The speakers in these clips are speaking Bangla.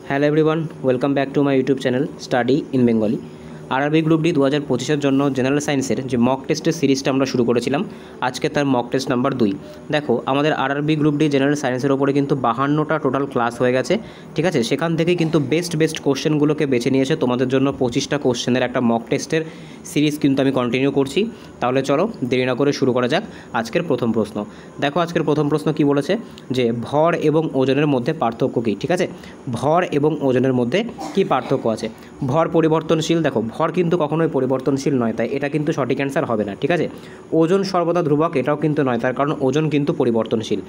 Hello everyone, welcome back to my YouTube channel study in Bengali. RRB group D 2025-এর জন্য জেনারেল সায়েন্সের যে মক টেস্টের সিরিজটা আমরা শুরু করেছিলাম, আজকে তার মক টেস্ট নাম্বার 2। দেখো, আমাদের আরআরবি গ্রুপ ডি জেনারেল সায়েন্সের ওপরে কিন্তু 52টা টোটাল ক্লাস হয়ে গেছে, ঠিক আছে। সেখান থেকে কিন্তু বেস্ট কোশ্চেনগুলোকে বেছে নিয়েছে তোমাদের জন্য 25টা কোশ্চেনের একটা মক টেস্টের সিরিজ কিন্তু আমি কন্টিনিউ করছি। তাহলে চলো দেরি না করে শুরু করা যাক আজকের প্রথম প্রশ্ন। দেখো, আজকের প্রথম প্রশ্ন কি বলেছে যে ভর এবং ওজনের মধ্যে পার্থক্য কী, ঠিক আছে। ভর এবং ওজনের মধ্যে কি পার্থক্য আছে? ভর পরিবর্তনশীল। দেখো, ভর কিন্তু কখনোই পরিবর্তনশীল নয়, তাই এটা কিন্তু সঠিক অ্যান্সার হবে না, ঠিক আছে। ওজন সর্বদা ধ্রুবক, এটাও কিন্তু নয়, তার কারণ ওজন কিন্তু পরিবর্তনশীল।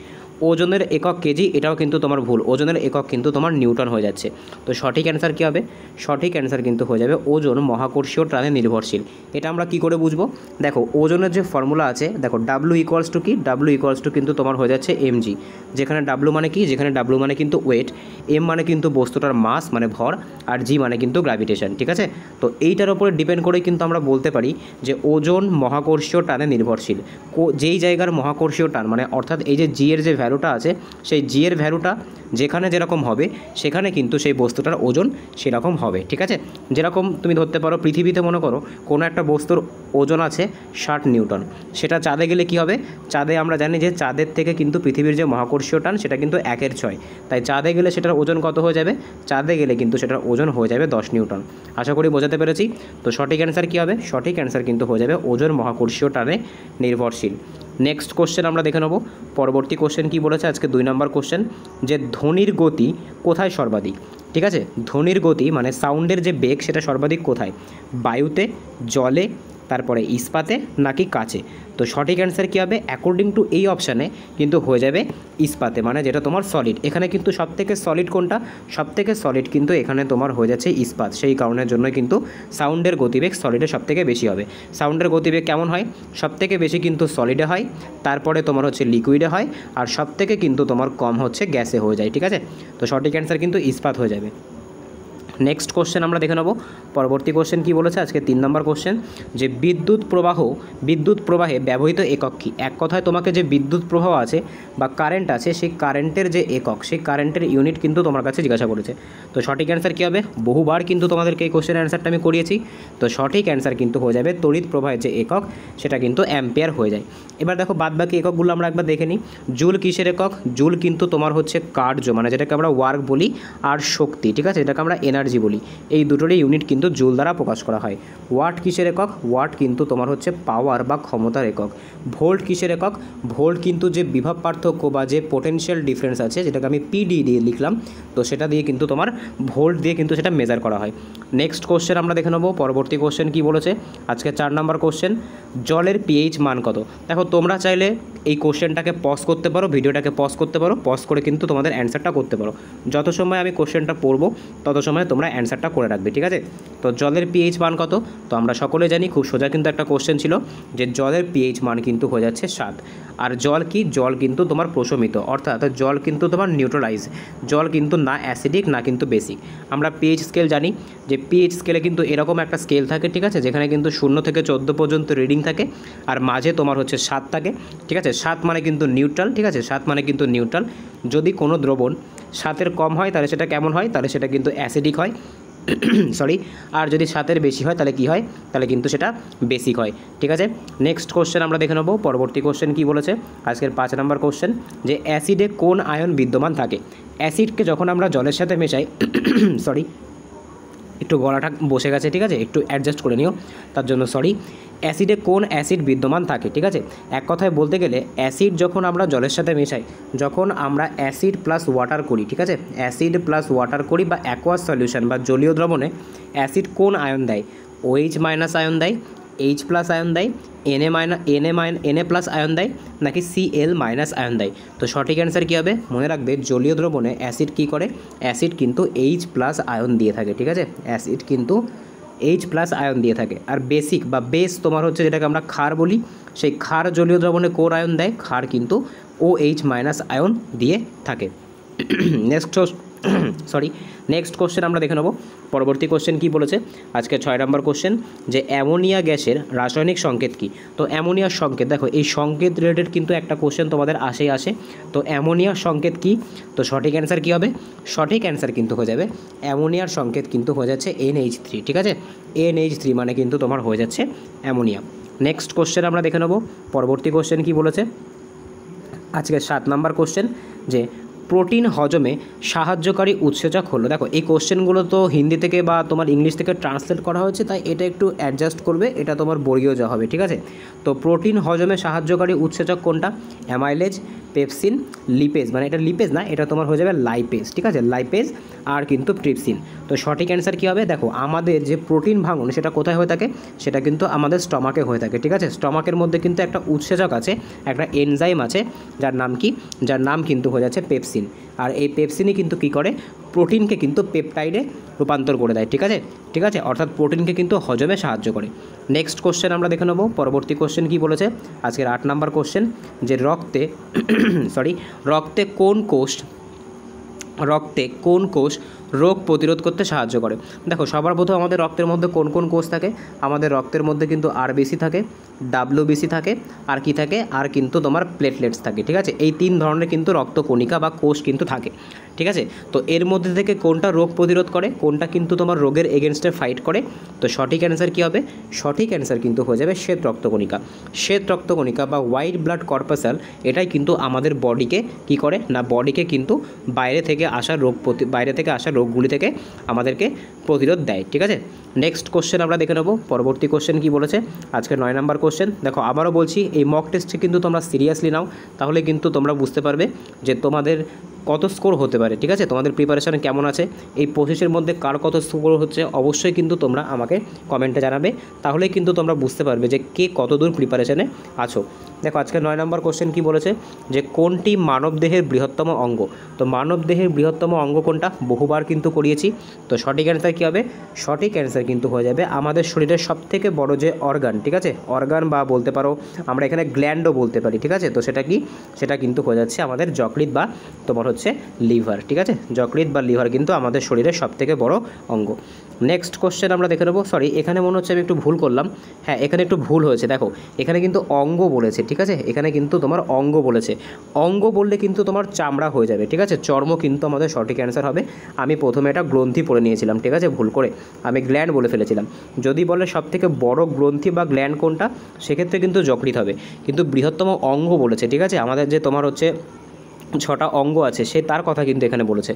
ওজনের একক কেজি, এটাও কিন্তু তোমার ভুল, ওজনের একক কিন্তু তোমার নিউটন হয়ে যাচ্ছে। তো সঠিক অ্যান্সার কী হবে? সঠিক অ্যান্সার কিন্তু হয়ে যাবে ওজন মহাকর্ষীয় টানে নির্ভরশীল। এটা আমরা কি করে বুঝবো? দেখো, ওজনের যে ফর্মুলা আছে, দেখো ডাব্লু ইকুয়ালস টু কি, ডাব্লু ইকুয়ালস টু কিন্তু তোমার হয়ে যাচ্ছে এমজি, যেখানে ডাব্লু মানে কি, যেখানে ডাব্লু মানে কিন্তু ওয়েট, এম মানে কিন্তু বস্তুটার মাস মানে ভর, আর জি মানে কিন্তু গ্র্যাভিটেশন, ঠিক আছে। তো এইটার উপরে ডিপেন্ড করেই কিন্তু আমরা বলতে পারি যে ওজন মহাকর্ষীয় টানে নির্ভরশীল। যেই জায়গার মহাকর্ষীয় টান মানে অর্থাৎ এই যে জি এর যে ভ্যালুটা আছে, সেই জি এর ভ্যালুটা যেখানে যেরকম হবে সেখানে কিন্তু সেই বস্তুটার ওজন সেরকম হবে, ঠিক আছে। যেরকম তুমি ধরতে পারো পৃথিবীতে মনে করো কোনো একটা বস্তুর ওজন আছে 60 নিউটন, সেটা চাঁদে গেলে কি হবে? চাঁদে আমরা জানি যে চাঁদের থেকে কিন্তু পৃথিবীর যে মহাকর্ষীয় টান সেটা কিন্তু 1/6, তাই চাঁদে গেলে সেটার ওজন কত হয়ে যাবে? চাঁদে গেলে কিন্তু সেটার ওজন হয়ে যাবে 10 নিউটন। আশা করি বোঝাতে পেরেছি। তো সঠিক অ্যান্সার কী হবে? সঠিক অ্যান্সার কিন্তু হয়ে যাবে ওজন মহাকর্ষীয় টানে নির্ভরশীল। নেক্সট কোশ্চেন আমরা দেখে নেব। পরবর্তী কোশ্চেন কী বলেছে আজকে 2 নম্বর কোশ্চেন, যে ধ্বনির গতি কোথায় সর্বাধিক, ঠিক আছে। ধ্বনির গতি মানে সাউন্ডের যে বেগ সেটা সর্বাধিক কোথায়? বায়ুতে, জলে, তারপরে ইস্পাতে নাকি কাচে? তো সঠিক অ্যান্সার কী হবে? অ্যাকর্ডিং টু এই অপশানে কিন্তু হয়ে যাবে ইস্পাতে, মানে যেটা তোমার সলিড। এখানে কিন্তু সবথেকে সলিড কোনটা? সবথেকে সলিড কিন্তু এখানে তোমার হয়ে যাচ্ছে ইস্পাত। সেই কারণের জন্য কিন্তু সাউন্ডের গতিবেগ সলিডে সবথেকে বেশি হবে। সাউন্ডের গতিবেগ কেমন হয়? সবথেকে বেশি কিন্তু সলিডে হয়, তারপরে তোমার হচ্ছে লিকুইডে হয়, আর সবথেকে কিন্তু তোমার কম হচ্ছে গ্যাসে হয়ে যায়, ঠিক আছে। তো সঠিক অ্যান্সার কিন্তু ইস্পাত হয়ে যাবে। নেক্সট কোশ্চেন আমরা দেখে নেব। পরবর্তী কোশ্চেন কী বলেছে আজকে 3 নম্বর কোশ্চেন, যে বিদ্যুৎ প্রবাহে ব্যবহৃত একক কী? এক কথায় তোমাকে যে বিদ্যুৎ প্রবাহ আছে বা কারেন্ট আছে, সেই কারেন্টের যে একক, সেই কারেন্টের ইউনিট কিন্তু তোমার কাছে জিজ্ঞাসা করেছে। তো সঠিক অ্যান্সার কী হবে? বহুবার কিন্তু তোমাদেরকে এই কোশ্চেনের অ্যান্সারটা আমি করিয়েছি। তো সঠিক অ্যান্সার কিন্তু হয়ে যাবে তড়িৎ প্রবাহের যে একক সেটা কিন্তু অ্যাম্পিয়ার হয়ে যায়। এবার দেখো বাদবাকি এককগুলো আমরা একবার দেখে নিই। জুল কিসের একক? জুল কিন্তু তোমার হচ্ছে কার্য, মানে যেটাকে আমরা ওয়ার্ক বলি, আর শক্তি, ঠিক আছে, এটাকে আমরা এনার্জি বলি। এই দুটোরই ইউনিট কিন্তু জুল দ্বারা প্রকাশ করা হয়। ওয়াট কিসের একক? ওয়াট কিন্তু তোমার হচ্ছে পাওয়ার বা ক্ষমতার একক। ভোল্ট কিসের একক? ভোল্ট কিন্তু যে বিভব পার্থক্য বা যে পোটেনশিয়াল ডিফারেন্স আছে, যেটাকে আমি পিডি দিয়ে লিখলাম, তো সেটা দিয়ে কিন্তু তোমার ভোল্ট দিয়ে কিন্তু সেটা মেজার করা হয়। নেক্সট কোশ্চেন আমরা দেখে নেব। পরবর্তী কোশ্চেন কী বলেছে আজকে 4 নম্বর কোশ্চেন, জলের পিএইচ মান কত? দেখো, তোমরা চাইলে এই কোশ্চেনটাকে পজ করতে পারো, ভিডিওটাকে পজ করতে পারো, পজ করে কিন্তু তোমাদের অ্যান্সারটা করতে পারো। যত সময় আমি কোশ্চেনটা পড়বো তত সময় তোমরা অ্যান্সারটা করে রাখবে, ঠিক আছে। তো জলের পিএইচ মান কত? তো আমরা সকলে জানি, খুব সোজা কিন্তু একটা কোশ্চেন ছিল, যে জলের পিএইচ মান কিন্তু হয়ে যাচ্ছে 7। আর জল কি? জল কিন্তু তোমার প্রশমিত, অর্থাৎ জল কিন্তু তোমার নিউট্রালাইজ, জল কিন্তু না অ্যাসিডিক না কিন্তু বেসিক। আমরা পিএইচ স্কেল জানি, যে পিএইচ স্কেলে কিন্তু এরকম একটা স্কেল থাকে, ঠিক আছে, যেখানে কিন্তু 0 থেকে 14 পর্যন্ত রিডিং থাকে, আর মাঝে তোমার হচ্ছে 7 থাকে, ঠিক আছে। 7 মানে কিন্তু নিউট্রাল, ঠিক আছে, 7 মানে কিন্তু নিউট্রাল। যদি কোনো দ্রবণ 7-এর কম হয় তাহলে সেটা কেমন হয়? তাহলে সেটা কিন্তু অ্যাসিডিক হয়, সরি। আর যদি 7-এর বেশি হয় তাহলে কি হয়? তাহলে কিন্তু সেটা বেসিক হয়, ঠিক আছে। নেক্সট কোশ্চেন আমরা দেখে নেব। পরবর্তী কোশ্চেন কী বলেছে আজকের 5 নম্বর কোশ্চেন, যে অ্যাসিডে কোন আয়ন বিদ্যমান থাকে? অ্যাসিডকে যখন আমরা জলের সাথে মেশাই, সরি একটু গলাটা বসে গেছে, ঠিক আছে, একটু অ্যাডজাস্ট করে নিও, তার জন্য সরি। অ্যাসিডে কোন অ্যাসিড বিদ্যমান থাকে, ঠিক আছে। এক কথায় বলতে গেলে অ্যাসিড যখন আমরা জলের সাথে মেশাই, যখন আমরা অ্যাসিড প্লাস ওয়াটার করি, ঠিক আছে, অ্যাসিড প্লাস ওয়াটার করি বা অ্যাকোয়াস সলিউশন বা জলীয় দ্রবণে, অ্যাসিড কোন আয়ন দেয়? OH মাইনাস আয়ন দেয়, H প্লাস আয়ন দেয়, Na প্লাস আয়ন দেয়, নাকি Cl মাইনাস আয়ন দেয়? তো সঠিক অ্যান্সার কী হবে? মনে রাখবে, জলীয় দ্রবণে অ্যাসিড কী করে? অ্যাসিড কিন্তু H প্লাস আয়ন দিয়ে থাকে, ঠিক আছে, অ্যাসিড কিন্তু H প্লাস আয়ন দিয়ে থাকে। আর বেসিক বা বেস তোমার হচ্ছে যেটাকে আমরা ক্ষার বলি, সেই ক্ষার জলীয় দ্রবণে কোন আয়ন দেয়? ক্ষার কিন্তু OH মাইনাস আয়ন দিয়ে থাকে। সরি। নেক্সট কোশ্চেন আমরা দেখে নেব। পরবর্তী কোশ্চেন কি বলেছে, আজকে 6 নম্বর কোশ্চেন, যে অ্যামোনিয়া গ্যাসের রাসায়নিক সংকেত কি। তো অ্যামোনিয়ার সংকেত, দেখো এই সংকেত রিলেটেড কিন্তু একটা কোশ্চেন তোমাদের আসে। তো অ্যামোনিয়ার সংকেত কি, তো সঠিক অ্যান্সার কী হবে, সঠিক অ্যান্সার কিন্তু হয়ে যাবে অ্যামোনিয়ার সংকেত কিন্তু হয়ে যাচ্ছে NH3, ঠিক আছে। NH3 মানে কিন্তু তোমার হয়ে যাচ্ছে অ্যামোনিয়া। নেক্সট কোশ্চেন আমরা দেখে নেব। পরবর্তী কোশ্চেন কি বলেছে, আজকে 7 নম্বর কোশ্চেন, যে প্রোটিন হজমে সাহায্যকারী উৎসেচক হলো। দেখো এই কোশ্চেনগুলো তো হিন্দি থেকে বা তোমার ইংলিশ থেকে ট্রান্সলেট করা হয়েছে, তাই এটা একটু অ্যাডজাস্ট করবে, এটা তোমার বর্গীয় যা হবে, ঠিক আছে। তো প্রোটিন হজমে সাহায্যকারী উৎসেচক কোনটা, অ্যামাইলেজ, পেপসিন, লিপেজ, মানে এটা লিপেজ না, এটা তোমার হয়ে যাবে লাইপেজ, ঠিক আছে, লাইপেজ আর কিন্তু ট্রিপসিন। তো সঠিক অ্যান্সার কী হবে, দেখো আমাদের যে প্রোটিন ভাঙন সেটা কোথায় হয়ে থাকে, সেটা কিন্তু আমাদের স্টমাকে হয়ে থাকে, ঠিক আছে। স্টমাকের মধ্যে কিন্তু একটা উৎসেচক আছে, একটা এনজাইম আছে, যার নাম কি, যার নাম কিন্তু হয়ে যাচ্ছে পেপসিন। আর এই পেপসিনই কিন্তু কী করে, প্রোটিনকে কিন্তু পেপটাইডে রূপান্তর করে দেয়, ঠিক আছে, ঠিক আছে, অর্থাৎ প্রোটিনকে কিন্তু হজমে সাহায্য করে। নেক্সট কোশ্চেন আমরা দেখে নেব। পরবর্তী কোশ্চেন কি বলেছে, আজকের 8 নম্বর কোশ্চেন, যে রক্তে কোন কোষ রোগ প্রতিরোধ করতে সাহায্য করে। দেখো সবার প্রথম আমাদের রক্তের মধ্যে কোন কোন কোষ থাকে, আমাদের রক্তের মধ্যে কিন্তু RBC থাকে, WBC থাকে, আর কি থাকে, আর কিন্তু তোমার প্লেটলেটস থাকে, ঠিক আছে। এই 3 ধরনের কিন্তু রক্তকণিকা বা কোষ কিন্তু থাকে, ঠিক আছে। তো এর মধ্যে থেকে কোনটা রোগ প্রতিরোধ করে, কোনটা কিন্তু তোমার রোগের এগেনস্টে ফাইট করে, তো সঠিক অ্যান্সার কী হবে, সঠিক অ্যান্সার কিন্তু হয়ে যাবে শ্বেত রক্তকণিকা। শ্বেত রক্তকণিকা বা হোয়াইট ব্লাড কর্পাসাল, এটাই কিন্তু আমাদের বডিকে কী করে না, বডিকে কিন্তু বাইরে থেকে আসা রোগগুলি থেকে আমাদেরকে প্রতিরোধ দেয়, ঠিক আছে। নেক্সট কোশ্চেন আমরা দেখে নেব। পরবর্তী কোশ্চেন কি বলেছে, আজকে 9 নম্বর কোশ্চেন। দেখো আবারও বলছি, এই মক টেস্টে কিন্তু তোমরা সিরিয়াসলি নাও, তাহলে কিন্তু তোমরা বুঝতে পারবে যে তোমাদের কত স্কোর হতে পারে, ঠিক আছে, তোমাদের প্রিপারেশন কেমন আছে, এই 25-এর মধ্যে কার কত স্কোর হচ্ছে, অবশ্যই কিন্তু তোমরা আমাকে কমেন্টে জানাবে, তাহলে কিন্তু তোমরা বুঝতে পারবে যে কে কত দূর প্রিপারেশনে আছো। দেখো আজকে 9 নম্বর কোশ্চেন কি বলেছে, যে কোনটি মানবদেহের বৃহত্তম অঙ্গ। তো মানবদেহের বৃহত্তম অঙ্গ কোনটা, বহুবার কিন্তু করিয়েছি। তো সঠিক অ্যান্সার কী হবে, সঠিক অ্যান্সার কিন্তু হয়ে যাবে আমাদের শরীরের সবথেকে বড় যে অর্গান, ঠিক আছে, অর্গান বা বলতে পারো আমরা এখানে গ্ল্যান্ডও বলতে পারি, ঠিক আছে। তো সেটা কি, সেটা কিন্তু হয়ে যাচ্ছে আমাদের যকৃৎ বা তোমার হচ্ছে লিভার, ঠিক আছে। যকৃৎ বা লিভার কিন্তু আমাদের শরীরের সবথেকে বড় অঙ্গ। নেক্সট কোশ্চেন আমরা দেখে নেবো। সরি, এখানে মনে হচ্ছে আমি একটু ভুল করলাম, হ্যাঁ এখানে একটু ভুল হয়েছে। দেখো এখানে কিন্তু অঙ্গ বলেছে, ঠিক আছে, এখানে কিন্তু তোমার অঙ্গ বলেছে। অঙ্গ বললে কিন্তু তোমার চামড়া হয়ে যাবে, ঠিক আছে, চর্ম কিন্তু আমাদের সঠিক অ্যান্সার হবে। আমি প্রথমে এটা গ্রন্থি পড়ে নিয়েছিলাম, ঠিক আছে, ভুল করে আমি গ্ল্যান্ড বলে ফেলেছিলাম। যদি বলে সবথেকে বড় গ্রন্থি বা গ্ল্যান্ড কোনটা, সেক্ষেত্রে কিন্তু যকৃৎ হবে, কিন্তু বৃহত্তম অঙ্গ বলেছে, ঠিক আছে। আমাদের যে তোমার হচ্ছে 6টা অঙ্গ আছে, সে তার কথা কিন্তু এখানে বলেছে,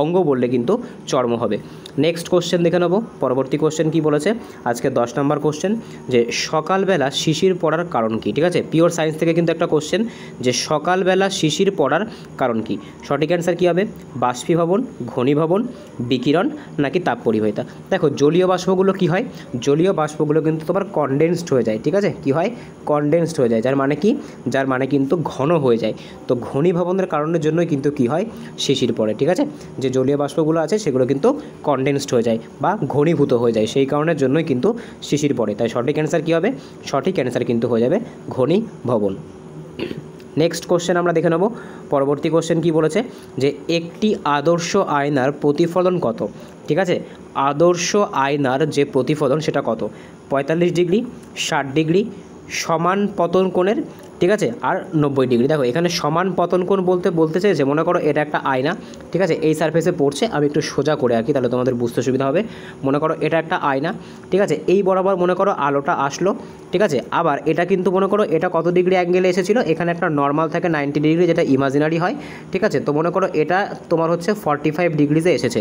অঙ্গ বললে কিন্তু চর্ম হবে। নেক্সট কোশ্চেন দেখে নেব। পরবর্তী কোশ্চেন কি বলেছে, আজকে 10 নম্বর কোশ্চেন, যে সকালবেলা শিশির পড়ার কারণ কি, ঠিক আছে। পিওর সায়েন্স থেকে কিন্তু একটা কোশ্চেন, যে সকালবেলা শিশির পড়ার কারণ কি। সঠিক অ্যান্সার কী হবে, বাষ্পীভবন, ঘনীভবন, বিকিরণ নাকি তাপ পরিবাহিতা। দেখো জলীয় বাষ্পগুলো কি হয়, জলীয় বাষ্পগুলো কিন্তু তোমার কনডেন্সড হয়ে যায়, ঠিক আছে, কি হয়, কনডেন্সড হয়ে যায়, যার মানে কি, যার মানে কিন্তু ঘন হয়ে যায়। তো ঘনীভবনের কারণের জন্যই কিন্তু কি হয়, শিশির পড়ে, ঠিক আছে। যে জলীয় বাষ্পগুলো আছে সেগুলো কিন্তু কনডেন্সড হয়ে যায় বা ঘনীভূত হয়ে যায়, সেই কারণের জন্যই কিন্তু শিশির পড়ে। তাই সঠিক অ্যান্সার কী হবে, সঠিক অ্যান্সার কিন্তু হয়ে যাবে ঘনীভবন। নেক্সট কোশ্চেন আমরা দেখে নেব। পরবর্তী কোশ্চেন কি বলেছে, যে একটি আদর্শ আয়নার প্রতিফলন কত, ঠিক আছে। আদর্শ আয়নার যে প্রতিফলন সেটা কত, 45 ডিগ্রি, 60 ডিগ্রি, সমান পতন কোণের, ঠিক আছে, আর 90 ডিগ্রি। দেখো এখানে সমান পতন কোণ বলতে চেয়েছে, মনে করো এটা একটা আয়না, ঠিক আছে, এই সারফেসে পড়ছে, আমি একটু সোজা করে আঁকি তাহলে তোমাদের বুঝতে সুবিধা হবে। মনে করো এটা একটা আয়না, ঠিক আছে, এই বরাবর মনে করো আলোটা আসলো, ঠিক আছে, আবার এটা কিন্তু মনে করো এটা কত ডিগ্রি অ্যাঙ্গেলে এসেছিলো, এখানে একটা নর্মাল থাকে 90 ডিগ্রি, যেটা ইমাজিনারি হয়, ঠিক আছে। তো মনে করো এটা তোমার হচ্ছে 45 ডিগ্রিতে এসেছে।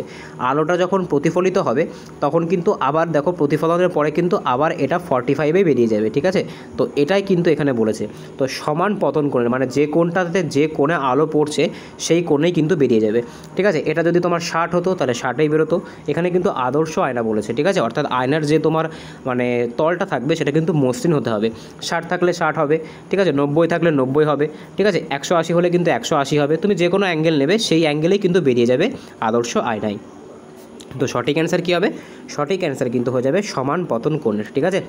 আলোটা যখন প্রতিফলিত হবে তখন কিন্তু আবার দেখো প্রতিফলনের পরে কিন্তু আবার এটা 45-এ বেরিয়ে যাবে, ঠিক আছে। তো এটাই কিন্তু এখানে বলেছে। তো সমান পতন কোণের মানে যে কোণটাতে যে কোণে আলো পড়ছে সেই কোণেই কিন্তু বেরিয়ে যাবে, ঠিক আছে। এটা যদি তোমার 60 হতো তাহলে 60-এই বেরোতো। এখানে কিন্তু আদর্শ আয়না বলেছে, ঠিক আছে, অর্থাৎ আয়নার যে তোমার মানে তলটা থাকবে সেটা কিন্তু মসৃণ হতে হবে। 60 থাকলে 60 হবে, ঠিক আছে, 90 থাকলে 90 হবে, ঠিক আছে, 180 হলে কিন্তু 180 হবে। তুমি যে কোনো অ্যাঙ্গেল নেবে সেই অ্যাঙ্গেলেই কিন্তু বেরিয়ে যাবে আদর্শ আয়নায়। তো সঠিক অ্যান্সার কী হবে, সঠিক অ্যান্সার কিন্তু হয়ে যাবে সমান পতন কোণের। ঠিক আছে,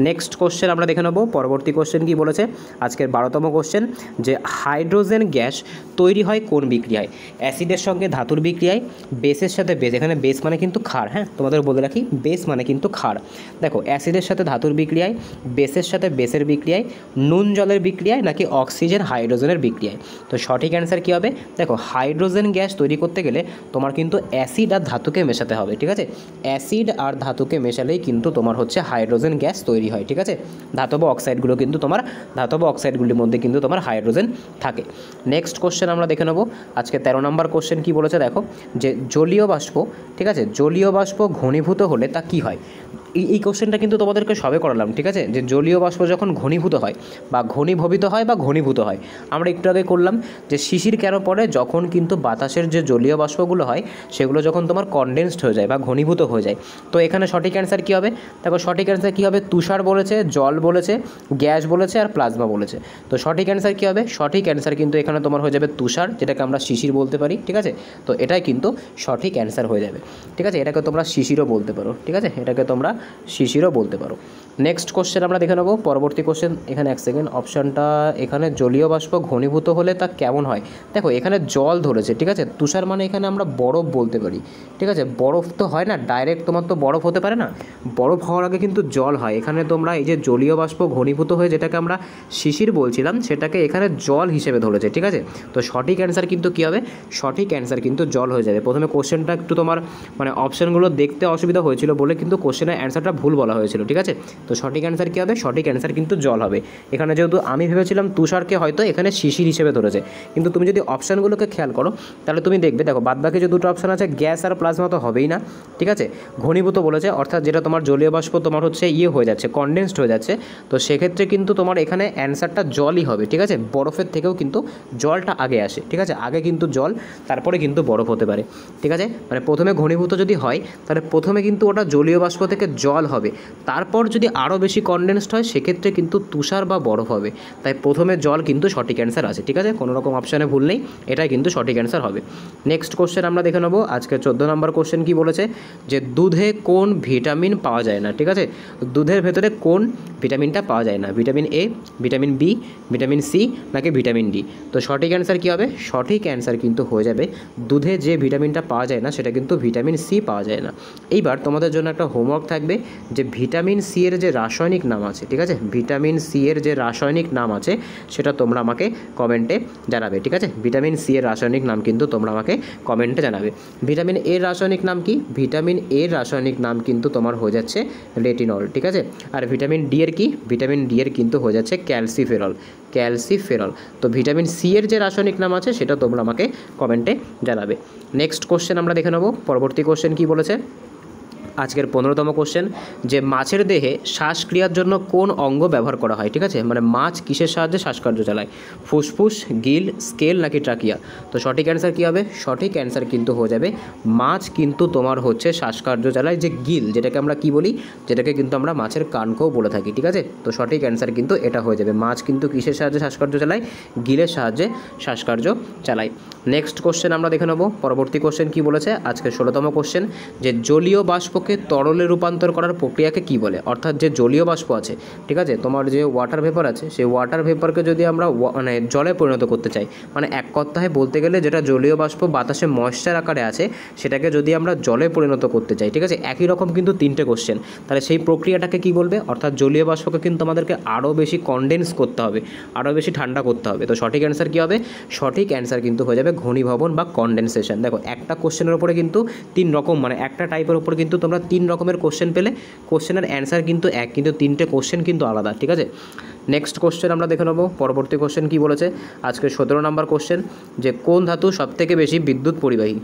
নেক্সট কোশ্চেন আমরা দেখে নেব। পরবর্তী কোশ্চেন কি বলেছে, আজকের 12তম কোশ্চেন, যে হাইড্রোজেন গ্যাস তৈরি হয় কোন বিক্রিয়ায়? অ্যাসিডের সঙ্গে ধাতুর বিক্রিয়ায়, বেসের সাথে বেস, এখানে বেস মানে কিন্তু ক্ষার, হ্যাঁ তোমাদের বলে রাখি বেস মানে কিন্তু ক্ষার। দেখো অ্যাসিডের সাথে ধাতুর বিক্রিয়ায়, বেসের সাথে বেসের বিক্রিয়ায়, নুন জলের বিক্রিয়ায়, নাকি অক্সিজেন হাইড্রোজেনের বিক্রিয়ায়? তো সঠিক অ্যান্সার কী হবে? দেখো হাইড্রোজেন গ্যাস তৈরি করতে গেলে তোমার কিন্তু অ্যাসিড আর ধাতুকে মেশাতে হবে। ঠিক আছে, অ্যাসিড আর ধাতুকে মেশালেই কিন্তু তোমার হচ্ছে হাইড্রোজেন গ্যাস তৈরি হয়। ঠিক আছে, ধাতব অক্সাইডগুলির মধ্যে কিন্তু তোমার হাইড্রোজেন থাকে। নেক্সট কোশ্চেন আমরা দেখে নেব। আজকে 13 নম্বর কোশ্চেন কি বলেছে দেখো, যে জলীয় বাষ্প, ঠিক আছে, জলীয় বাষ্প ঘনীভূত হলে তা কী হয়? এই কোশ্চেনটা কিন্তু তোমাদেরকে সবে করালাম। ঠিক আছে, যে জলীয় বাষ্প যখন ঘনীভূত হয় বা ঘনীভবিত হয় বা ঘনীভূত হয়, আমরা একটু আগে করলাম যে শিশির কেন পড়ে? যখন কিন্তু বাতাসের যে জলীয় বাষ্পগুলো হয় সেগুলো যখন তোমার কনডেন্সড হয়ে যায় বা ঘনীভূত হয়ে যায়। তো এখানে সঠিক অ্যান্সার কী হবে? দেখো সঠিক অ্যান্সার কী হবে? তুষার বলেছে, জল বলেছে, গ্যাস বলেছে আর প্লাজমা বলেছে। তো সঠিক অ্যান্সার কী হবে? সঠিক অ্যান্সার কিন্তু এখানে তোমার হয়ে যাবে তুষার, যেটাকে আমরা শিশির বলতে পারি। ঠিক আছে, তো এটাই কিন্তু সঠিক অ্যান্সার হয়ে যাবে। ঠিক আছে, এটাকে তোমরা শিশিরও বলতে পারো। ঠিক আছে, এটাকে তোমরা শিশিরও বলতে পারো। নেক্সট কোশ্চেন আমরা দেখে নেব। পরবর্তী কোশ্চেন, এখানে এক সেকেন্ড, অপশানটা এখানে জলীয় বাষ্প ঘনীভূত হলে তা কেমন হয়? দেখো এখানে জল ধরেছে। ঠিক আছে, তুষার মানে এখানে আমরা বরফ বলতে পারি। ঠিক আছে, বরফ তো হয় না ডাইরেক্ট, তোমার তো বরফ হতে পারে না, বরফ হওয়ার আগে কিন্তু জল হয়। এখানে তোমরা এই যে জলীয় বাষ্প ঘনীভূত হয়ে যেটাকে আমরা শিশির বলছিলাম, সেটাকে এখানে জল হিসেবে ধরেছে। ঠিক আছে, তো সঠিক অ্যান্সার কিন্তু কী হবে? সঠিক অ্যান্সার কিন্তু জল হয়ে যাবে। প্রথমে কোশ্চেনটা একটু তোমার মানে অপশানগুলো দেখতে অসুবিধা হয়েছিল বলে কিন্তু কোশ্চেনের অ্যান্সারটা ভুল বলা হয়েছিল। ঠিক আছে, তো সঠিক অ্যান্সার কী হবে? সঠিক অ্যান্সার কিন্তু জল হবে। এখানে যেহেতু আমি ভেবেছিলাম তুষারকে হয়তো এখানে শিশির হিসেবে ধরেছে, কিন্তু তুমি যদি অপশানগুলোকে খেয়াল করো তাহলে তুমি দেখবে, দেখো বাদবাকি যে দুটো অপশান আছে গ্যাস আর প্লাজমা তো হবেই না। ঠিক আছে, ঘনীভূত বলেছে, অর্থাৎ যেটা তোমার জলীয় বাষ্প তোমার হচ্ছে হয়ে যাচ্ছে, কনডেন্সড হয়ে যাচ্ছে। তো সেক্ষেত্রে কিন্তু তোমার এখানে অ্যান্সারটা জলই হবে। ঠিক আছে, বরফের থেকেও কিন্তু জলটা আগে আসে। ঠিক আছে, আগে কিন্তু জল, তারপরে কিন্তু বরফ হতে পারে। ঠিক আছে, মানে প্রথমে ঘনীভূত যদি হয় তাহলে প্রথমে কিন্তু ওটা জলীয় বাষ্প থেকে জল হবে, তারপর যদি আরও বেশি কনডেন্সড হয় সেক্ষেত্রে কিন্তু তুষার বা বরফ হবে। তাই প্রথমে জল কিন্তু সঠিক অ্যান্সার আছে। ঠিক আছে, কোনো রকম অপশানে ভুল নেই, এটাই কিন্তু সঠিক অ্যান্সার হবে। নেক্সট কোশ্চেন আমরা দেখে নেব। আজকে 14 নম্বর কোশ্চেন কি বলেছে, যে দুধে কোন ভিটামিন পাওয়া যায় না? ঠিক আছে, দুধের ভেতরে কোন ভিটামিনটা পাওয়া যায় না? Vitamin A, vitamin B, vitamin C, নাকি ভিটামিন ডি? তো সঠিক অ্যান্সার কী হবে? সঠিক অ্যান্সার কিন্তু হয়ে যাবে দুধে যে ভিটামিনটা পাওয়া যায় না সেটা কিন্তু ভিটামিন সি পাওয়া যায় না। এইবার তোমাদের জন্য একটা হোমওয়ার্ক থাকবে, যে ভিটামিন সি এর যে রাসায়নিক নাম আছে, ঠিক আছে, ভিটামিন সি এর যে রাসায়নিক নাম আছে সেটা তোমরা আমাকে কমেন্টে জানাবে। ঠিক আছে, ভিটামিন সি এর রাসায়নিক নাম কিন্তু তোমরা আমাকে কমেন্টে জানাবে। ভিটামিন এর রাসায়নিক নাম কি? ভিটামিন এর রাসায়নিক নাম কিন্তু তোমার হয়ে যাচ্ছে রেটিনল। ঠিক আছে, আর ভিটামিন ডি এর কি? ভিটামিন ডি এর কিন্তু হয়ে যাচ্ছে ক্যালসিফেরল। তো ভিটামিন সি এর যে রাসায়নিক নাম আছে সেটা তোমরা আমাকে কমেন্টে জানাবে। নেক্সট কোশ্চেন আমরা দেখে নেব। পরবর্তী কোশ্চেন কি বলেছে, আজকের 15তম কোশ্চেন, যে মাছের দেহে শ্বাসক্রিয়ার জন্য কোন অঙ্গ ব্যবহার করা হয়? ঠিক আছে, মানে মাছ কিসের সাহায্যে শ্বাসকার্য চালায়? ফুসফুস, গিল, স্কেল, নাকি ট্রাকিয়া? তো সঠিক অ্যান্সার কী হবে? সঠিক অ্যান্সার কিন্তু হয়ে যাবে মাছ কিন্তু তোমার হচ্ছে শ্বাসকার্য চালায় যে গিল, যেটাকে আমরা কি বলি, যেটাকে কিন্তু আমরা মাছের কানকেও বলে থাকি। ঠিক আছে, তো সঠিক অ্যান্সার কিন্তু এটা হয়ে যাবে, মাছ কিন্তু কিসের সাহায্যে শ্বাসকার্য চালায়? গিলের সাহায্যে শ্বাসকার্য চালায়। নেক্সট কোশ্চেন আমরা দেখে নেব। পরবর্তী কোশ্চেন কি বলেছে, আজকে 16তম কোশ্চেন, যে জলীয় বাষ্পকে তরলে রূপান্তর করার প্রক্রিয়াকে কি বলে? অর্থাৎ যে জলীয় বাষ্প আছে, ঠিক আছে, তোমার যে ওয়াটার ভেপার আছে, সেই ওয়াটার ভেপারকে যদি আমরা মানে জলে পরিণত করতে চাই, মানে এক কথায় বলতে গেলে যেটা জলীয় বাষ্প বাতাসে ময়েশ্চার আকারে আছে সেটাকে যদি আমরা জলে পরিণত করতে চাই, ঠিক আছে, একই রকম কিন্তু 3টে কোশ্চেন, তাহলে সেই প্রক্রিয়াটাকে কি বলবে? অর্থাৎ জলীয় বাষ্পকে কিন্তু আমাদেরকে আরও বেশি কনডেন্স করতে হবে, আরও বেশি ঠান্ডা করতে হবে। তো সঠিক অ্যান্সার কী হবে? সঠিক অ্যান্সার কিন্তু হয়ে যাবে ঘনীভবন বা কনডেনসেশন। দেখো একটা কোশ্চেনের উপরে কিন্তু 3 রকম, মানে একটা টাইপের উপর কিন্তু তোমরা 3 রকমের কোশ্চেন পেলে, কোশ্চেনের অ্যান্সার কিন্তু এক, কিন্তু 3টে কোশ্চেন কিন্তু আলাদা। ঠিক আছে, নেক্সট কোশ্চেন আমরা দেখে নেব। পরবর্তী কোশ্চেন কি বলেছে, আজকে 17 নম্বর কোশ্চেন, যে কোন ধাতু সবথেকে বেশি বিদ্যুৎ পরিবাহী?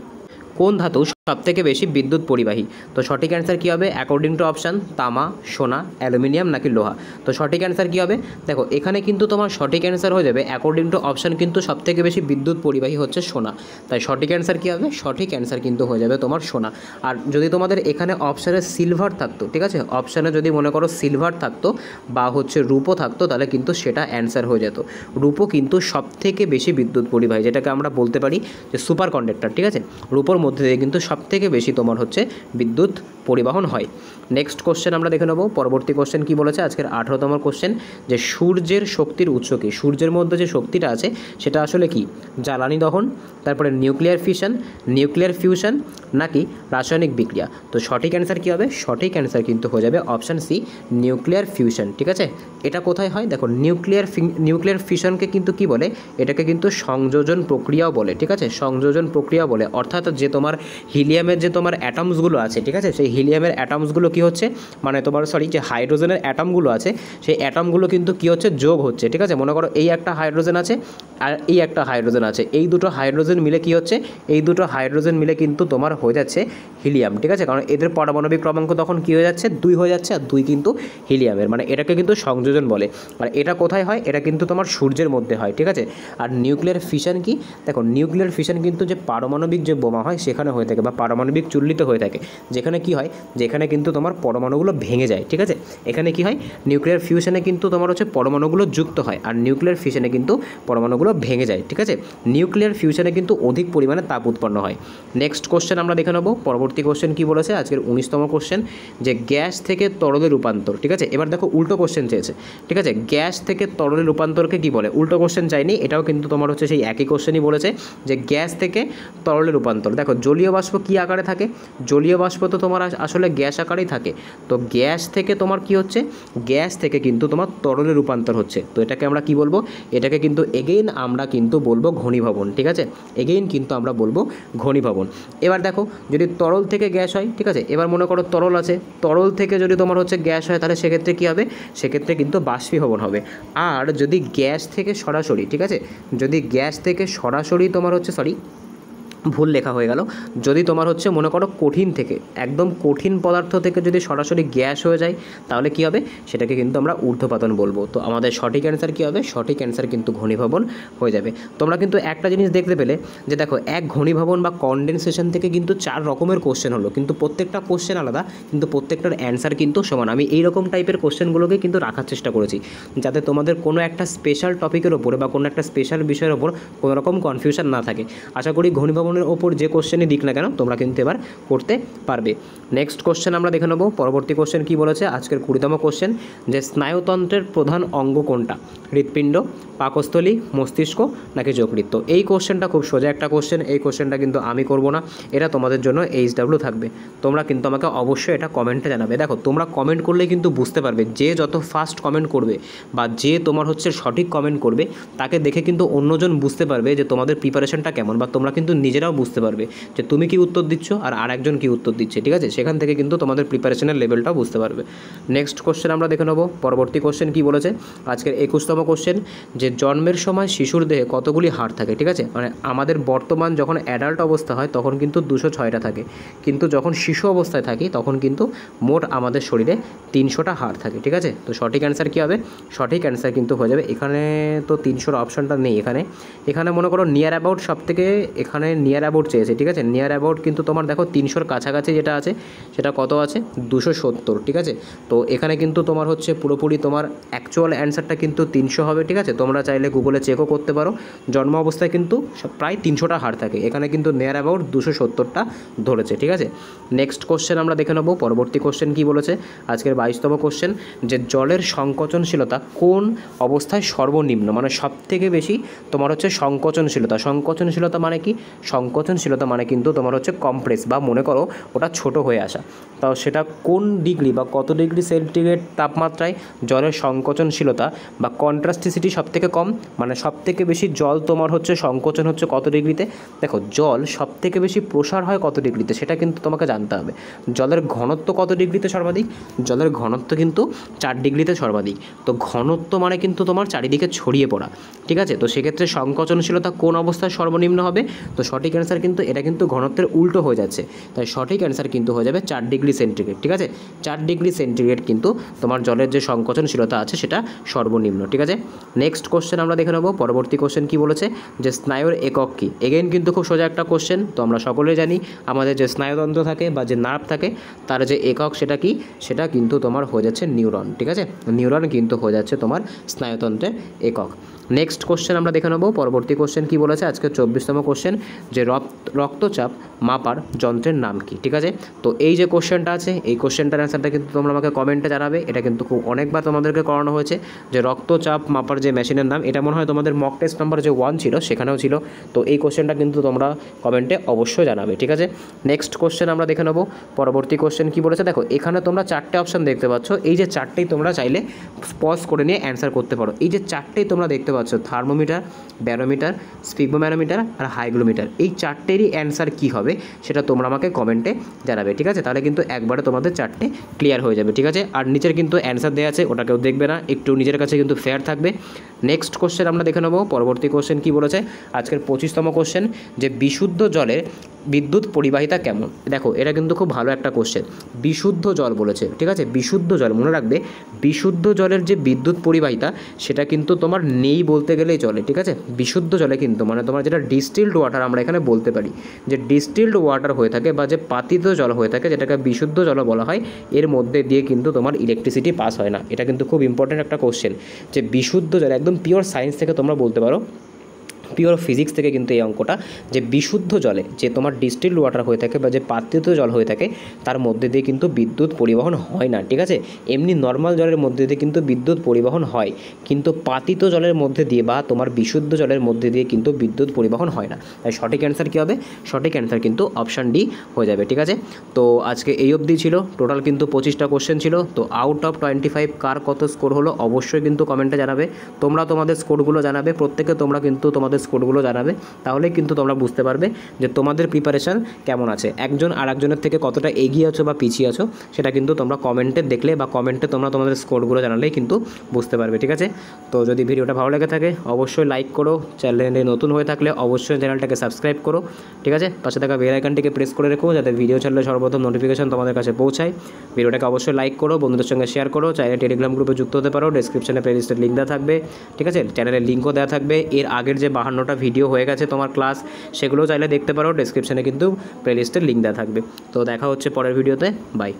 কোন ধাতু সবথেকে বেশি বিদ্যুৎ পরিবাহী? তো সঠিক অ্যান্সার কী হবে? অ্যাকর্ডিং টু অপশান, তামা, সোনা, অ্যালুমিনিয়াম, নাকি লোহা? তো সঠিক অ্যান্সার কী হবে? দেখো এখানে কিন্তু তোমার সঠিক অ্যান্সার হয়ে যাবে অ্যাকর্ডিং টু অপশান, কিন্তু সবথেকে বেশি বিদ্যুৎ পরিবাহী হচ্ছে সোনা। তাই সঠিক অ্যান্সার কী হবে? সঠিক অ্যান্সার কিন্তু হয়ে যাবে তোমার সোনা। আর যদি তোমাদের এখানে অপশানে সিলভার থাকতো, ঠিক আছে, অপশানে যদি মনে করো সিলভার থাকতো বা হচ্ছে রূপো থাকতো, তাহলে কিন্তু সেটা অ্যান্সার হয়ে যেত। রূপো কিন্তু সবথেকে বেশি বিদ্যুৎ পরিবাহী, যেটাকে আমরা বলতে পারি যে সুপার কন্ডাক্টর। ঠিক আছে, রূপোর মধ্যে দিয়ে কিন্তু সবথেকে বেশি তোমার হচ্ছে বিদ্যুৎ পরিবহন হয়। নেক্সট কোশ্চেন আমরা দেখে নেব। পরবর্তী কোশ্চেন কি বলেছে আজকের 18তম কোশ্চেন, যে সূর্যের শক্তির উৎস কী? সূর্যের মধ্যে যে শক্তিটা আছে সেটা আসলে কি? জ্বালানি দহন, তারপরে নিউক্লিয়ার ফিশন, নিউক্লিয়ার ফিউশন, নাকি রাসায়নিক বিক্রিয়া? তো সঠিক অ্যান্সার কী হবে? সঠিক অ্যান্সার কিন্তু হয়ে যাবে অপশান সি, নিউক্লিয়ার ফিউশন। ঠিক আছে, এটা কোথায় হয়? দেখো নিউক্লিয়ার ফিশনকে কিন্তু কি বলে? এটাকে কিন্তু সংযোজন প্রক্রিয়াও বলে। ঠিক আছে, সংযোজন প্রক্রিয়া বলে, অর্থাৎ যে তোমার হিলিয়ামের যে তোমার অ্যাটমসগুলো আছে, ঠিক আছে, সেই হিলিয়ামের অ্যাটমসগুলো কি হচ্ছে, মানে তোমার যে হাইড্রোজেনের অ্যাটমগুলো আছে সেই অ্যাটমগুলো কিন্তু কি হচ্ছে? যোগ হচ্ছে। ঠিক আছে, মনে করো এই একটা হাইড্রোজেন আছে আর এই একটা হাইড্রোজেন আছে, এই দুটো হাইড্রোজেন মিলে কি হচ্ছে? এই দুটো হাইড্রোজেন মিলে কিন্তু তোমার হয়ে যাচ্ছে হিলিয়াম। ঠিক আছে, কারণ এদের পারমাণবিক ক্রমাঙ্ক তখন কী হয়ে যাচ্ছে? 2 হয়ে যাচ্ছে, আর 2 কিন্তু হিলিয়ামের, মানে এটাকে কিন্তু সংযোজন বলে। আর এটা কোথায় হয়? এটা কিন্তু তোমার সূর্যের মধ্যে হয়। ঠিক আছে, আর নিউক্লিয়ার ফিশন কি? দেখো নিউক্লিয়ার ফিশন কিন্তু যে পারমাণবিক যে বোমা হয় সেখানে হয়ে থাকে, বা পারমাণবিক চুল্লিতে হয়ে থাকে, যেখানে কি হয়? যেখানে কিন্তু তোমার পরমাণুগুলো ভেঙে যায়। ঠিক আছে, এখানে কি হয়? নিউক্লিয়ার ফিউশনে কিন্তু তোমার হচ্ছে পরমাণুগুলো যুক্ত হয়, আর নিউক্লিয়ার ফিশনে কিন্তু পরমাণুগুলো ভেঙে যায়। ঠিক আছে, নিউক্লিয়ার ফিউশনে কিন্তু অধিক পরিমাণে তাপ উৎপন্ন হয়। নেক্সট কোশ্চেন আমরা দেখে নেব। পরবর্তী কোশ্চেন কি বলেছে আজকের 19তম কোশ্চেন, যে গ্যাস থেকে তরলে রূপান্তর। ঠিক আছে, এবার দেখো উল্টো কোশ্চেন চেয়েছে। ঠিক আছে, গ্যাস থেকে তরলে রূপান্তরকে কি বলে? উল্টো কোশ্চেন চাইনি, এটাও কিন্তু তোমার হচ্ছে সেই একই কোশ্চেনই বলেছে, যে গ্যাস থেকে তরলে রূপান্তর। দেখো জলীয় বাষ্প কী আকারে থাকে? জলীয় বাষ্প তো তোমার আসলে গ্যাস আকারেই থাকে। তো গ্যাস থেকে তোমার কি হচ্ছে? গ্যাস থেকে কিন্তু তোমার তরলে রূপান্তর হচ্ছে। তো এটাকে আমরা কি বলবো? এটাকে কিন্তু এগেইন আমরা কিন্তু বলবো ঘনীভবন। ঠিক আছে, এগেইন কিন্তু আমরা বলবো ঘনীভবন। এবার দেখো যদি তরল থেকে গ্যাস হয়, ঠিক আছে, এবার মনে করো তরল আছে, তরল থেকে যদি তোমার হচ্ছে গ্যাস হয়, তাহলে সেক্ষেত্রে কী হবে? সেক্ষেত্রে কিন্তু বাষ্পীভবন হবে। আর যদি গ্যাস থেকে সরাসরি, ঠিক আছে, যদি গ্যাস থেকে সরাসরি তোমার হচ্ছে ভুল লেখা হয়ে গেল, যদি তোমার হচ্ছে মনে করো কঠিন থেকে, একদম কঠিন পদার্থ থেকে যদি সরাসরি গ্যাস হয়ে যায়, তাহলে কি হবে? সেটাকে কিন্তু আমরা ঊর্ধ্বপাতন বলবো। তো আমাদের সঠিক অ্যান্সার কী হবে? সঠিক অ্যান্সার কিন্তু ঘনীভবন হয়ে যাবে। তোমরা কিন্তু একটা জিনিস দেখতে পেলে, যে দেখো এক ঘনীভবন বা কনডেনসেশন থেকে কিন্তু 4 রকমের কোশ্চেন হলো, কিন্তু প্রত্যেকটা কোশ্চেন আলাদা, কিন্তু প্রত্যেকটার অ্যান্সার কিন্তু সমান। আমি এই রকম টাইপের কোশ্চেনগুলোকে কিন্তু রাখার চেষ্টা করেছি, যাতে তোমাদের কোনো একটা স্পেশাল টপিকের ওপরে বা কোনো একটা স্পেশাল বিষয়ের ওপর কোনো রকম কনফিউশন না থাকে। আশা করি ঘনীভবন ওপর যে কোশ্চেনই দিক না কেন তোমরা কিন্তু এবার করতে পারবে। নেক্সট কোশ্চেন আমরা দেখে নেব। পরবর্তী কোশ্চেন কি বলেছে আজকের 20তম কোশ্চেন, যে স্নায়ুতন্ত্রের প্রধান অঙ্গ কোনটা? হৃৎপিণ্ড, পাকস্থলী, মস্তিষ্ক, নাকি যকৃৎ? তো এই কোশ্চেনটা খুব সোজা একটা কোশ্চেন, এই কোশ্চেনটা কিন্তু আমি করব না, এটা তোমাদের জন্য HW থাকবে। তোমরা কিন্তু আমাকে অবশ্যই এটা কমেন্টে জানাবে। দেখো তোমরা কমেন্ট করলে কিন্তু বুঝতে পারবে, যে যত ফাস্ট কমেন্ট করবে বা যে তোমার হচ্ছে সঠিক কমেন্ট করবে, তাকে দেখে কিন্তু অন্যজন বুঝতে পারবে যে তোমাদের প্রিপারেশনটা কেমন, বা তোমরা কিন্তু নিজেরাও বুঝতে পারবে যে তুমি কি উত্তর দিচ্ছ আর আরেকজন কি উত্তর দিচ্ছে। ঠিক আছে, সেখান থেকে কিন্তু তোমাদের প্রিপারেশনের লেভেলটাও বুঝতে পারবে। নেক্সট কোশ্চেন আমরা দেখে নেব। পরবর্তী কোশ্চেন কি বলেছে আজকের 21তম কোশ্চেন, যে জন্মের সময় শিশুর দেহে কতগুলি হাড় থাকে? ঠিক আছে, মানে আমাদের বর্তমান যখন অ্যাডাল্ট অবস্থা হয় তখন কিন্তু 206টা থাকে, কিন্তু যখন শিশু অবস্থায় থাকি তখন কিন্তু মোট আমাদের শরীরে 300টা হাড় থাকে। ঠিক আছে, তো সঠিক অ্যান্সার কী হবে? সঠিক অ্যান্সার কিন্তু হয়ে যাবে, এখানে তো 300 অপশানটা নেই, এখানে মনে করো নিয়ার অ্যাবাউট, সব থেকে এখানে নিয়ার অ্যাবাউট চেয়েছে। ঠিক আছে, নিয়ার অ্যাবাউট কিন্তু তোমার দেখো 300-র কাছাকাছি যেটা আছে সেটা কত আছে? 270। ঠিক আছে, তো এখানে কিন্তু তোমার হচ্ছে পুরোপুরি তোমার অ্যাকচুয়াল অ্যান্সারটা কিন্তু 300 হবে। ঠিক আছে, তোমরা চাইলে গুগলে চেকও করতে পারো, জন্ম অবস্থায় কিন্তু প্রায় 300টা হাড় থাকে, এখানে কিন্তু নিয়ার অ্যাবাউট 270টা ধরেছে। ঠিক আছে, নেক্সট কোশ্চেন আমরা দেখে নেব। পরবর্তী কোশ্চেন কি বলেছে আজকের 22তম কোশ্চেন, যে জলের সংকোচনশীলতা কোন অবস্থায় সর্বনিম্ন? মানে সব থেকে বেশি তোমার হচ্ছে সংকোচনশীলতা মানে কি? সংকোচনশীলতা মানে কিন্তু তোমার হচ্ছে কমপ্রেস, বা মনে করো ওটা ছোট হয়ে আসা। তাও সেটা কোন ডিগ্রি বা কত ডিগ্রি সেন্টিগ্রেড তাপমাত্রায় জলের সংকোচনশীলতা বা কন্ট্রাস্টিসিটি সবথেকে কম? মানে সবথেকে বেশি জল তোমার হচ্ছে সংকোচন হচ্ছে কত ডিগ্রিতে? দেখো জল সবথেকে বেশি প্রসার হয় কত ডিগ্রিতে, সেটা কিন্তু তোমাকে জানতে হবে। জলের ঘনত্ব কত ডিগ্রিতে সর্বাধিক? জলের ঘনত্ব কিন্তু 4 ডিগ্রিতে সর্বাধিক। তো ঘনত্ব মানে কিন্তু তোমার চারিদিকে ছড়িয়ে পড়া। ঠিক আছে, তো সেক্ষেত্রে সংকোচনশীলতা কোন অবস্থায় সর্বনিম্ন হবে? তো সঠিক অ্যান্সার কিন্তু এটা কিন্তু ঘনত্বের উল্টো হয়ে যাচ্ছে, তাই সঠিক অ্যান্সার কিন্তু হয়ে যাবে 4 ডিগ্রি সেন্টিগ্রেড। ঠিক আছে, 4 ডিগ্রি সেন্টিগ্রেড কিন্তু তোমার জলের যে সংকোচনশীলতা আছে সেটা সর্বনিম্ন। ঠিক আছে, নেক্সট কোশ্চেন আমরা দেখে নেব। পরবর্তী কোশ্চেন কি বলেছে, যে স্নায়ুর একক কী? এগেইন কিন্তু খুব সোজা একটা কোশ্চেন, তো আমরা সকলেই জানি আমাদের যে স্নায়ুতন্ত্র থাকে বা যে নার্ভ থাকে তার যে একক সেটা কি? সেটা কিন্তু তোমার হয়ে যাচ্ছে নিউরন। ঠিক আছে, নিউরন কিন্তু হয়ে যাচ্ছে তোমার স্নায়ুতন্ত্রের একক। নেক্সট কোশ্চেন আমরা দেখে নেব। পরবর্তী কোশ্চেন কী বলেছে, আজকে 24তম কোশ্চেন, যে রক্তচাপ মাপার যন্ত্রের নাম কি। ঠিক আছে, তো এই যে কোশ্চেনটা আছে, এই কোশ্চেনটার অ্যান্সারটা কিন্তু তোমরা আমাকে কমেন্টে জানাবে। এটা কিন্তু খুব অনেকবার তোমাদেরকে করানো হয়েছে, যে রক্তচাপ মাপার যে মেশিনের নাম, এটা মনে হয় তোমাদের মক টেস্ট নাম্বার যে 1 ছিল সেখানেও ছিল। তো এই কোশ্চেনটা কিন্তু তোমরা কমেন্টে অবশ্যই জানাবে। ঠিক আছে, নেক্সট কোশ্চেন আমরা দেখে নেব। পরবর্তী কোশ্চেন কী বলেছে, দেখো এখানে তোমরা 4টে অপশান দেখতে পাচ্ছ। এই যে 4টেই তোমরা চাইলে পজ করে নিয়ে অ্যান্সার করতে পারো। এই যে 4টেই তোমরা দেখতে পাচ্ছ, থার্মোমিটার, ব্যারোমিটার, স্পিগমোম্যানোমিটার আর হাইগ্রোমিটার, এই 4টেরই অ্যান্সার কী হবে সেটা তোমরা আমাকে কমেন্টে জানাবে। ঠিক আছে, তাহলে কিন্তু একবারে তোমাদের 4টে ক্লিয়ার হয়ে যাবে। ঠিক আছে, আর নিচের কিন্তু অ্যান্সার দেওয়া আছে, ওটা কেউ দেখবে না, একটু নিজের কাছে কিন্তু ফেয়ার থাকবে। নেক্সট কোশ্চেন আমরা দেখে নেব। পরবর্তী কোশ্চেন কী বলেছে, আজকের 25তম কোশ্চেন, যে বিশুদ্ধ জলের বিদ্যুৎ পরিবাহিতা কেমন। দেখো এটা কিন্তু খুব ভালো একটা কোশ্চেন, বিশুদ্ধ জল বলেছে। ঠিক আছে, বিশুদ্ধ জল, মনে রাখবে বিশুদ্ধ জলের যে বিদ্যুৎ পরিবাহিতা সেটা কিন্তু তোমার নেই বলতে গেলেই চলে। ঠিক আছে, বিশুদ্ধ জলে কিন্তু মানে তোমার যেটা ডিস্টিলড ওয়াটার আমরা এখানে বলতে পারি, যে ডিস্টিলড ওয়াটার হয়ে থাকে বা যে পাতিত জল হয়ে থাকে, যেটাকে বিশুদ্ধ জল বলা হয়, এর মধ্যে দিয়ে কিন্তু তোমার ইলেকট্রিসিটি পাস হয় না। এটা কিন্তু খুব ইম্পর্ট্যান্ট একটা কোশ্চেন, যে বিশুদ্ধ জল, একদম পিওর সায়েন্স থেকে তোমরা বলতে পারো, পিওর ফিজিক্স থেকে কিন্তু এই অঙ্কটা, যে বিশুদ্ধ জলে যে তোমার ডিস্টিলড ওয়াটার হয়ে থাকে বা যে পাতিত জল হয়ে থাকে তার মধ্যে দিয়ে কিন্তু বিদ্যুৎ পরিবহন হয় না। ঠিক আছে, এমনি নর্মাল জলের মধ্যে দিয়ে কিন্তু বিদ্যুৎ পরিবহন হয়, কিন্তু পাতিত জলের মধ্যে দিয়ে বা তোমার বিশুদ্ধ জলের মধ্যে দিয়ে কিন্তু বিদ্যুৎ পরিবহন হয় না। তাই সঠিক অ্যান্সার কী হবে, সঠিক অ্যান্সার কিন্তু অপশান ডি হয়ে যাবে। ঠিক আছে, তো আজকে এই অবধি ছিল, টোটাল কিন্তু 25টা কোশ্চেন ছিল। তো আউট অফ 25 কার কত স্কোর হলো অবশ্যই কিন্তু কমেন্টে জানাবে। তোমরা তোমাদের স্কোরগুলো জানাবে, প্রত্যেকে তোমরা কিন্তু তোমাদের স্কোরগুলো জানাবে, তাহলে কিন্তু তোমরা বুঝতে পারবে যে তোমাদের প্রিপারেশান কেমন আছে, একজন আর একজনের থেকে কতটা এগিয়ে আছো বা পিছিয়ে আছো, সেটা কিন্তু তোমরা কমেন্টে দেখলে বা কমেন্টে তোমরা তোমাদের স্কোরগুলো জানালেই কিন্তু বুঝতে পারবে। ঠিক আছে, তো যদি ভিডিওটা ভালো লেগে থাকে অবশ্যই লাইক করো, চ্যানেলে নতুন হয়ে থাকলে অবশ্যই চ্যানেলটাকে সাবস্ক্রাইব করো। ঠিক আছে, পাশে থাকা বেল আইকনটিকে প্রেস করে রেখো, যাতে ভিডিও ছাড়লে সর্বপ্রথম নোটিফিকেশন তোমাদের কাছে পৌঁছায়। ভিডিওটাকে অবশ্যই লাইক করো, বন্ধুদের সঙ্গে শেয়ার করো, চাইলে টেলিগ্রাম গ্রুপে যুক্ত হতে পারো, ডেসক্রিপশনে প্লেলিস্টের লিঙ্ক দেওয়া থাকবে। ঠিক আছে, চ্যানেলের লিঙ্কও দেওয়া থাকবে, এর আগের যে 52টা ভিডিও হয়ে গেছে তোমার ক্লাস, সেগুলোও চাইলে দেখতে পারো, ডেসক্রিপশনে কিন্তু প্লেলিস্টের লিঙ্ক দেওয়া থাকবে। তো দেখা হচ্ছে পরের ভিডিওতে, বাই।